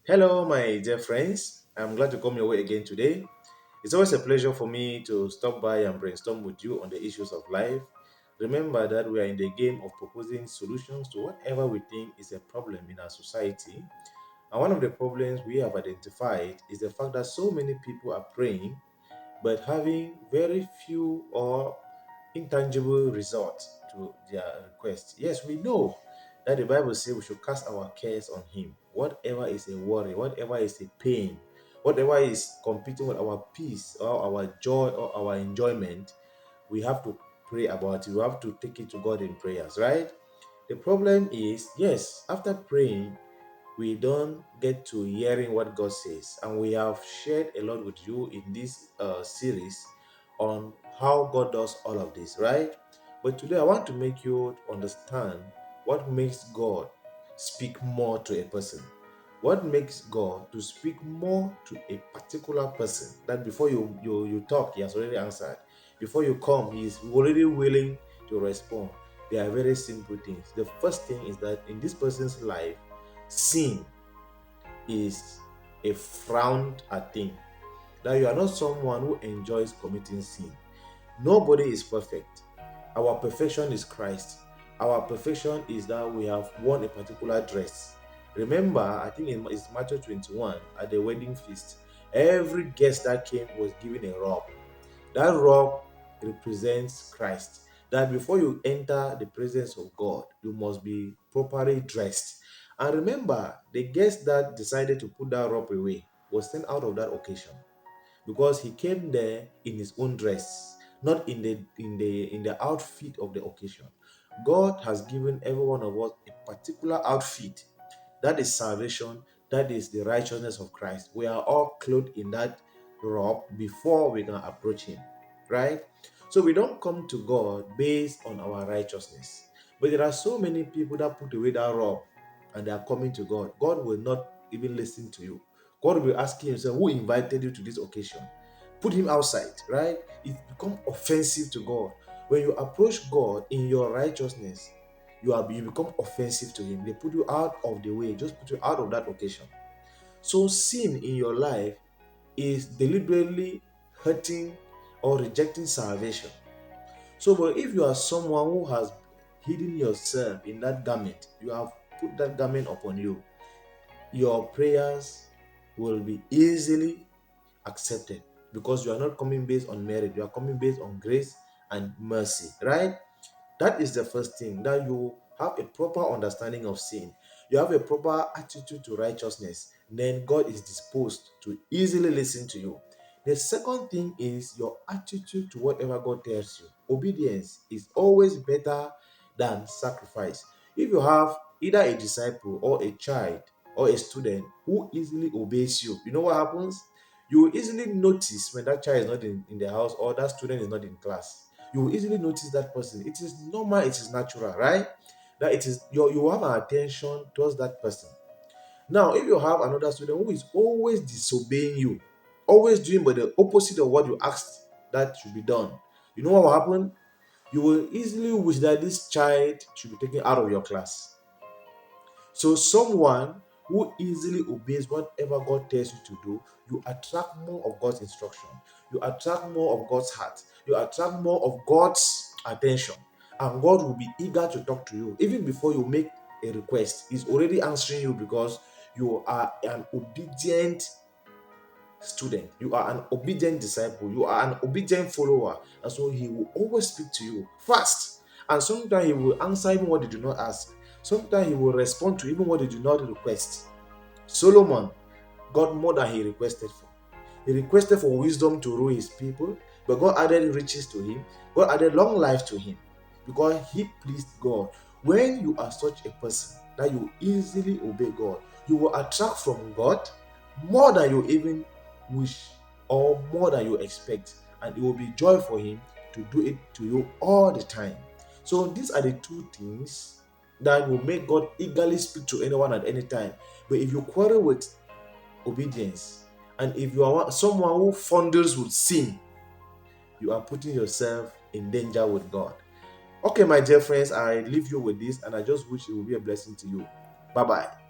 Hello, my dear friends. I'm glad to come your way again today. It's always a pleasure for me to stop by and brainstorm with you on the issues of life. Remember that we are in the game of proposing solutions to whatever we think is a problem in our society. And one of the problems we have identified is the fact that so many people are praying but having very few or intangible results to their request. Yes, we know that the Bible says we should cast our cares on Him. Whatever is a worry, whatever is a pain, whatever is competing with our peace or our joy or our enjoyment, we have to pray about it. We have to take it to God in prayers, right? The problem is, yes, after praying, we don't get to hearing what God says. And we have shared a lot with you in this series on how God does all of this, right? But today I want to make you understand what makes God speak more to a person. What makes God to speak more to a particular person that before you talk, He has already answered. Before you come, He is already willing to respond. They are very simple things. The first thing is that in this person's life, sin is a frowned at thing. That you are not someone who enjoys committing sin. Nobody is perfect. Our perfection is Christ. Our perfection is that we have worn a particular dress. Remember, I think it's Matthew 21 at the wedding feast. Every guest that came was given a robe. That robe represents Christ. That before you enter the presence of God, you must be properly dressed. And remember, the guest that decided to put that robe away was sent out of that occasion because he came there in his own dress, not in the outfit of the occasion. God has given every one of us a particular outfit. That is salvation. That is the righteousness of Christ. We are all clothed in that robe before we can approach Him, right? So we don't come to God based on our righteousness. But there are so many people that put away that robe and they are coming to God. God will not even listen to you. God will be asking Himself, who invited you to this occasion? Put him outside, right? It becomes offensive to God. When you approach God in your righteousness, you become offensive to Him. They put you out of the way, just put you out of that occasion. So sin in your life is deliberately hurting or rejecting salvation. So, but if you are someone who has hidden yourself in that garment, you have put that garment upon you, your prayers will be easily accepted because you are not coming based on merit, you are coming based on grace and mercy, right? That is the first thing, that you have a proper understanding of sin, you have a proper attitude to righteousness, then God is disposed to easily listen to you. The second thing is your attitude to whatever God tells you. Obedience is always better than sacrifice. If you have either a disciple or a child or a student who easily obeys you, you know what happens? You will easily notice when that child is not in the house or that student is not in class. You will easily notice that person. It is normal, it is natural, right? That it is you have an attention towards that person. Now, if you have another student who is always disobeying you, always doing but the opposite of what you asked that should be done, you know what will happen? You will easily wish that this child should be taken out of your class. So, someone who easily obeys whatever God tells you to do, you attract more of God's instruction. You attract more of God's heart. You attract more of God's attention. And God will be eager to talk to you. Even before you make a request, He's already answering you because you are an obedient student. You are an obedient disciple. You are an obedient follower. And so He will always speak to you fast. And sometimes He will answer even what you do not ask. Sometimes He will respond to even what you do not request. Solomon got more than he requested for. He requested for wisdom to rule his people, but God added riches to him. God added long life to him because he pleased God. When you are such a person that you easily obey God, you will attract from God more than you even wish or more than you expect, and it will be joy for Him to do it to you all the time. So, these are the two things that will make God eagerly speak to anyone at any time. But if you quarrel with obedience, and if you are someone who fondles with sin, you are putting yourself in danger with God. Okay, my dear friends, I leave you with this, and I just wish it will be a blessing to you. Bye bye.